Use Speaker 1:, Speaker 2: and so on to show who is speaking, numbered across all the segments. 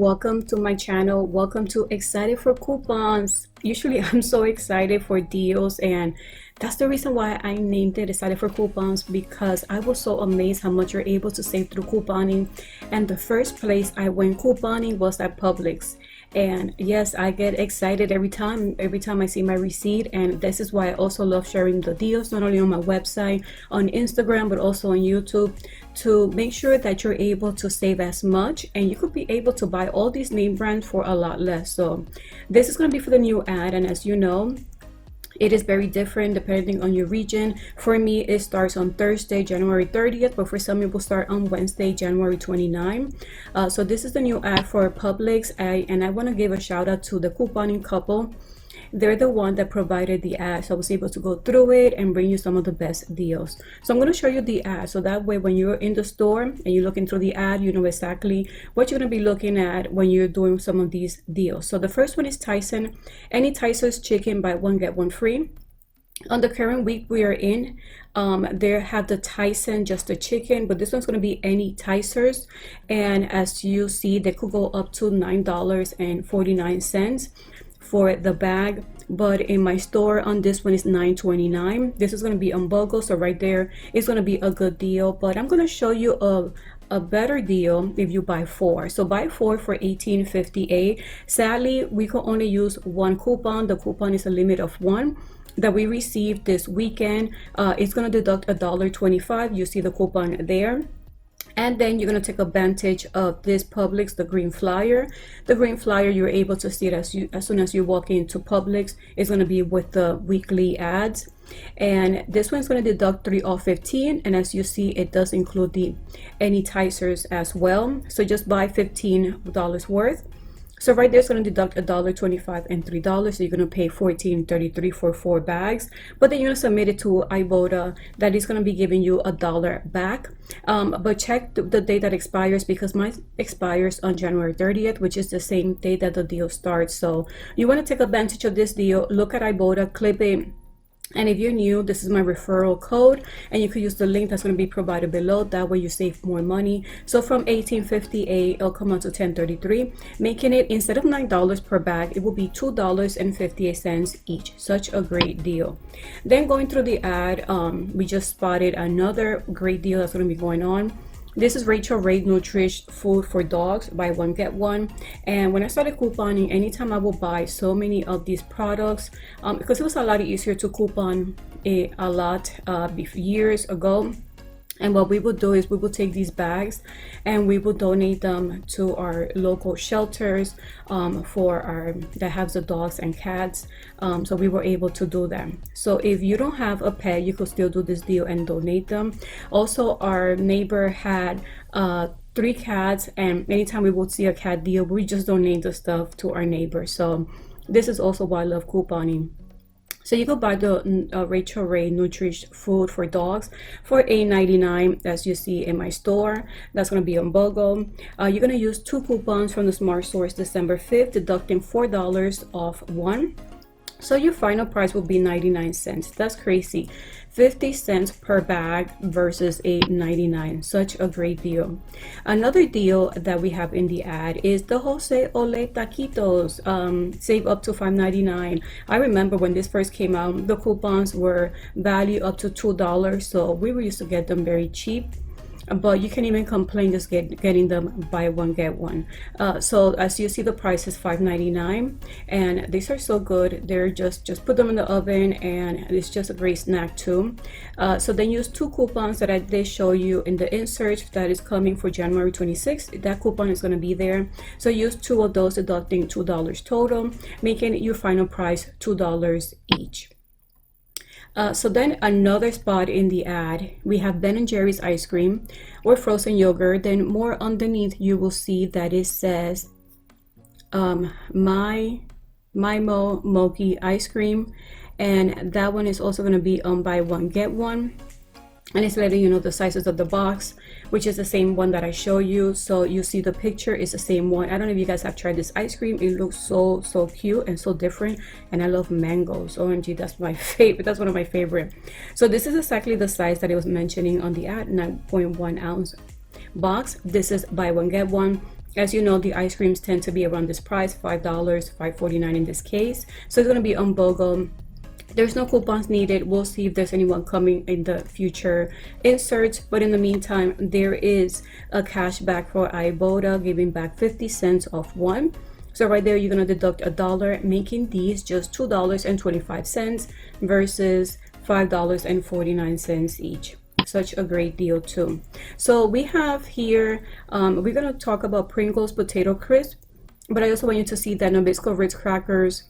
Speaker 1: welcome to my channel. Welcome to Excited for Coupons. Usually I'm so excited for deals, and that's the reason why I named it Excited for Coupons, because I was so amazed how much you're able to save through couponing. And the first place I went couponing was at Publix. And yes, I get excited every time I see my receipt, and this is why I also love sharing the deals, not only on my website, on Instagram, but also on YouTube, to make sure that you're able to save as much, and you could be able to buy all these name brands for a lot less. So this is going to be for the new ad, and as you know, it is very different depending on your region. For me, it starts on Thursday, January 30th, but for some people start on Wednesday, January 29th. So this is the new ad for Publix, and I want to give a shout out to the couponing couple. They're the one that provided the ad, so I was able to go through it and bring you some of the best deals. So I'm going to show you the ad, so that way when you're in the store and you're looking through the ad, you know exactly what you're going to be looking at when you're doing some of these deals. So the first one is Tyson. Any Tyson's chicken, buy one get one free. On the current week we are in, they have the Tyson just the chicken, but this one's going to be any Tyson's, and as you see, they could go up to $9.49 for the bag, but in my store on this one is $9.29. This is going to be on BOGO, so right there it's going to be a good deal. But I'm going to show you a better deal if you buy four. So buy four for $18.58. Sadly, we can only use one coupon. The coupon is a limit of one that we received this weekend. It's going to deduct $1.25. You see the coupon there. And then you're going to take advantage of this Publix, the green flyer. The green flyer, you're able to see it as soon as you walk into Publix. It's going to be with the weekly ads. And this one's going to deduct 3 off 15. And as you see, it does include the any Tysers as well. So just buy $15 worth. So right there, it's going to deduct $1.25 and $3. So you're going to pay $14.33 for 4 bags. But then you're going to submit it to Ibotta. That is going to be giving you $1 back. But check the date that expires, because mine expires on January 30th, which is the same day that the deal starts. So you want to take advantage of this deal. Look at Ibotta, clip it. And if you're new, this is my referral code, and you could use the link that's going to be provided below. That way you save more money. So from $18.58, it'll come out to $10.33, making it, instead of $9 per bag, it will be $2.58 each. Such a great deal. Then going through the ad, we just spotted another great deal that's going to be going on. This is Rachael Ray Nutrish Food for Dogs, buy one get one. And when I started couponing, anytime I will buy so many of these products, because it was a lot easier to coupon a lot years ago. And what we would do is we would take these bags and we would donate them to our local shelters that have the dogs and cats. So we were able to do that. So if you don't have a pet, you could still do this deal and donate them. Also, our neighbor had 3 cats, and anytime we would see a cat deal, we just donate the stuff to our neighbors. So this is also why I love couponing. So you could buy the Rachael Ray Nutrish Food for Dogs for $8.99, as you see in my store. That's going to be on BOGO. You're going to use 2 coupons from the Smart Source December 5th, deducting $4 off one. So your final price will be 99 cents. That's crazy. 50 cents per bag versus $8.99. Such a great deal. Another deal that we have in the ad is the Ole Taquitos. Save up to $5.99. I remember when this first came out, the coupons were valued up to $2, so we were used to get them very cheap. But you can't even complain just getting them buy one get one. So as you see, the price is $5.99, and these are so good. They're just put them in the oven, and it's just a great snack too. So then use 2 coupons that I did show you in the insert that is coming for January 26th. That coupon is going to be there. So use 2 of those, deducting $2 total, making your final price $2 each. So then another spot in the ad, we have Ben & Jerry's ice cream or frozen yogurt. Then more underneath, you will see that it says my Moki ice cream, and that one is also going to be on buy one get one. And it's letting you know the sizes of the box, which is the same one that I show you. So you see the picture is the same one. I don't know if you guys have tried this ice cream. It looks so cute and so different, and I love mangoes. OMG, that's my favorite. That's one of my favorite. So this is exactly the size that it was mentioning on the ad, 9.1 ounce box. This is buy one get one. As you know, the ice creams tend to be around this price, $5, $5.49 in this case. So it's going to be on BOGO. There's no coupons needed. We'll see if there's anyone coming in the future inserts. But in the meantime, there is a cashback for Ibotta, giving back 50 cents off one. So right there, you're going to deduct $1, making these just $2.25 versus $5.49 each. Such a great deal too. So we have here, we're going to talk about Pringles potato crisp, but I also want you to see that Nabisco Ritz crackers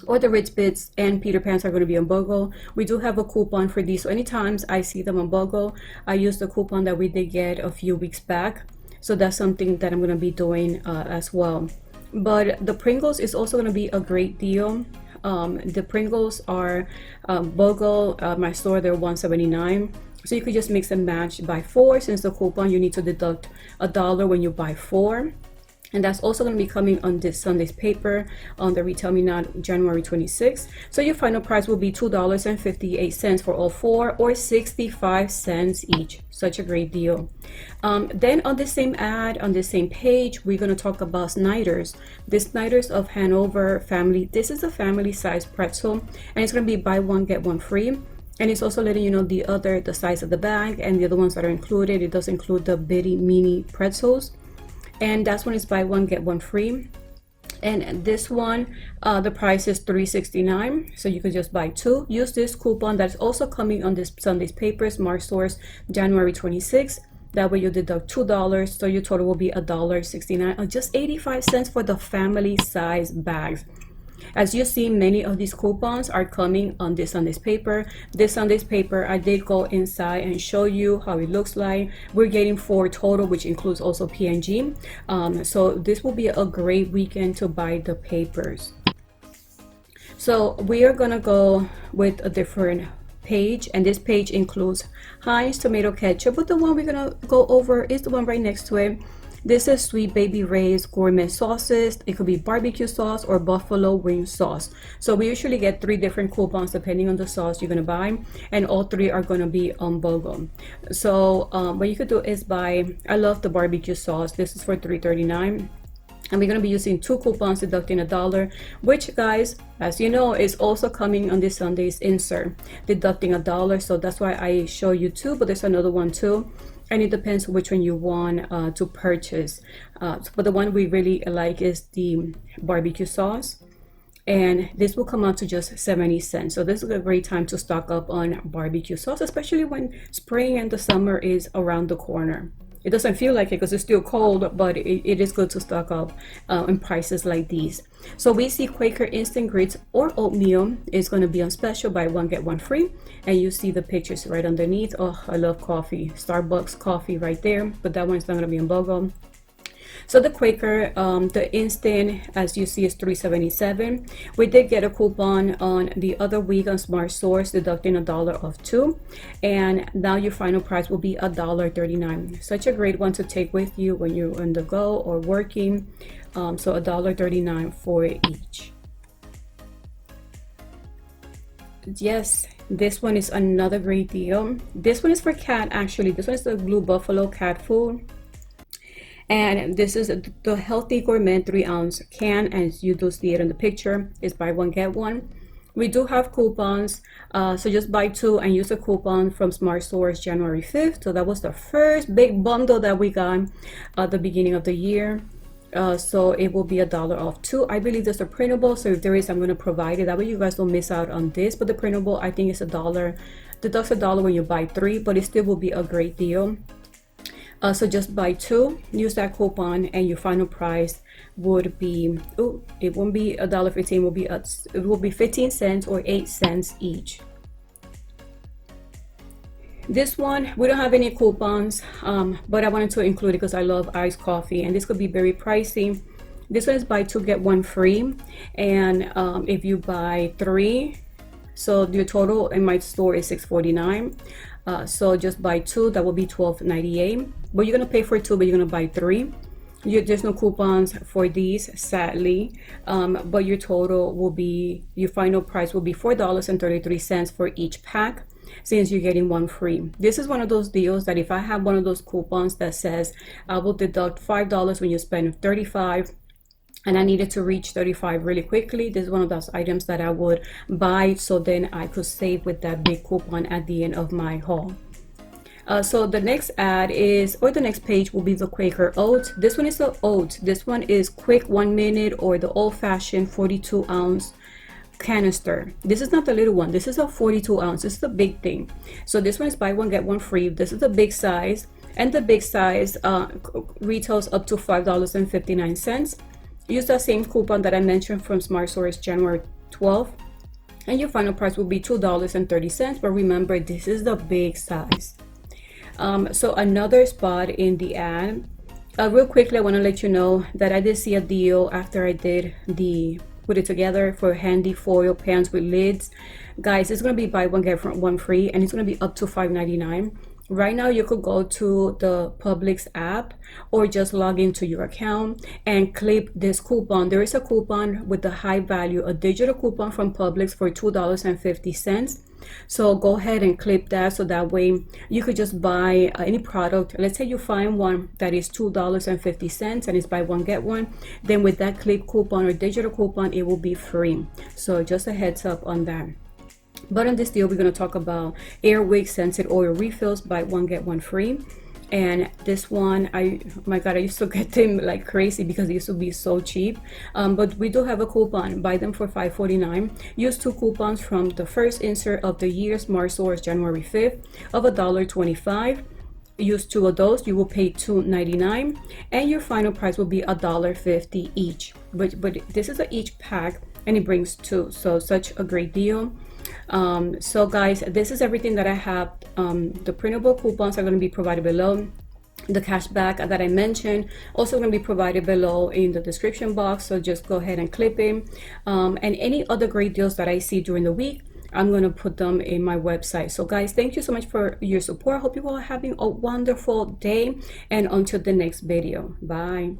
Speaker 1: or the Ritz Bits and Peter Pans are going to be on BOGO. We do have a coupon for these, so anytime I see them on BOGO, I use the coupon that we did get a few weeks back. So that's something that I'm going to be doing as well. But the Pringles is also going to be a great deal. The Pringles are BOGO, my store, they're $1.79. So you could just mix and match, buy 4. Since the coupon, you need to deduct $1 when you buy 4. And that's also going to be coming on this Sunday's paper on the Retail Me Not January 26th. So your final price will be $2.58 for all 4, or 65 cents each. Such a great deal. Then on the same ad, on the same page, we're going to talk about Snyder's. The Snyder's of Hanover family. This is a family size pretzel, and it's going to be buy one, get one free. And it's also letting you know the size of the bag and the other ones that are included. It does include the bitty mini pretzels. And that's when it's buy one, get one free. And this one, the price is $3.69. So you could just buy 2. Use this coupon that's also coming on this Sunday's paper, Smart Stores, January 26th. That way you deduct $2. So your total will be $1.69, or just 85 cents for the family size bags. As you see, many of these coupons are coming on this Sunday's paper. This Sunday's paper, I did go inside and show you how it looks like. We're getting 4 total, which includes also P&G. So this will be a great weekend to buy the papers. So we are gonna go with a different page, and this page includes Heinz tomato ketchup, but the one we're gonna go over is the one right next to it. This is Sweet Baby Ray's gourmet sauces. It could be barbecue sauce or buffalo wing sauce. So we usually get 3 different coupons depending on the sauce you're gonna buy, and all 3 are gonna be on BOGO. So what you could do is buy, I love the barbecue sauce. This is for $3.39. And we're going to be using 2 coupons, deducting $1, which, guys, as you know, is also coming on this Sunday's insert, deducting $1. So that's why I show you 2, but there's another one too. And it depends which one you want to purchase. But the one we really like is the barbecue sauce. And this will come out to just 70 cents. So this is a great time to stock up on barbecue sauce, especially when spring and the summer is around the corner. It doesn't feel like it because it's still cold, but it is good to stock up in prices like these. So we see Quaker Instant Grits or oatmeal is going to be on special, buy one, get one free. And you see the pictures right underneath. Oh, I love coffee. Starbucks coffee right there, but that one's not going to be on BOGO. So the Quaker, the instant, as you see, is $3.77. We did get a coupon on the other week on Smart Source, deducting $1 off 2. And now your final price will be $1.39. Such a great one to take with you when you're on the go or working. So $1.39 for each. Yes, this one is another great deal. This one is for cat, actually. This one is the Blue Buffalo cat food. And this is the Healthy Gourmet 3-ounce can, as you do see it in the picture. It's buy one, get one. We do have coupons, so just buy 2 and use a coupon from Smart Stores January 5th. So that was the first big bundle that we got at the beginning of the year. So it will be $1 off 2. I believe there's a printable, so if there is, I'm going to provide it. That way you guys don't miss out on this. But the printable, I think, is $1. Deducts $1 when you buy 3, but it still will be a great deal. So just buy 2, use that coupon, and your final price would be, it won't be $1.15, it will be 15 cents or 8 cents each. This one, we don't have any coupons, but I wanted to include it because I love iced coffee, and this could be very pricey. This one is buy 2, get 1 free, and if you buy 3, so your total in my store is $6.49. So just buy 2, that will be $12.98. But you're gonna pay for 2, but you're gonna buy 3. There's no coupons for these, sadly. But your total will be, your final price will be $4.33 for each pack. since you're getting one free. This is one of those deals that if I have one of those coupons that says I will deduct $5 when you spend 35, and I needed to reach 35 really quickly, this is one of those items that I would buy, so then I could save with that big coupon at the end of my haul. So the next ad is, or the next page will be the Quaker oats. This one is the oats. This one is quick 1 minute, or the old-fashioned 42-ounce canister. This is not the little one. This is a 42 ounce. This is the big thing. So this one is buy one get one free. This is the big size, and the big size retails up to $5.59. Use that same coupon that I mentioned from Smart Source January 12th, and your final price will be $2.30. But remember, this is the big size. So another spot in the ad, real quickly, I want to let you know that I did see a deal after I did the put it together for handy foil pans with lids. Guys, it's going to be buy one get one free, and it's going to be up to $5.99. Right now you could go to the Publix app or just log into your account and clip this coupon. There is a coupon with the high value, a digital coupon from Publix for $2.50. So go ahead and clip that, so that way you could just buy any product. Let's say you find one that is $2.50 and it's buy one get one, then with that clip coupon or digital coupon it will be free. So just a heads up on that. But in this deal, we're going to talk about Airwick scented oil refills, buy one get one free. And this one, oh my god, I used to get them like crazy because they used to be so cheap. But we do have a coupon, buy them for $5.49. Use 2 coupons from the first insert of the year, Smart Source January 5th, of $1.25. Use 2 of those, you will pay $2.99, and your final price will be $1.50 each. But this is a each pack, and it brings 2, so such a great deal. So guys, this is everything that I have. The printable coupons are going to be provided below. The cashback that I mentioned also going to be provided below in the description box, so just go ahead and clip it. And any other great deals that I see during the week, I'm going to put them in my website. So guys, thank you so much for your support. Hope you all are having a wonderful day, and until the next video, bye.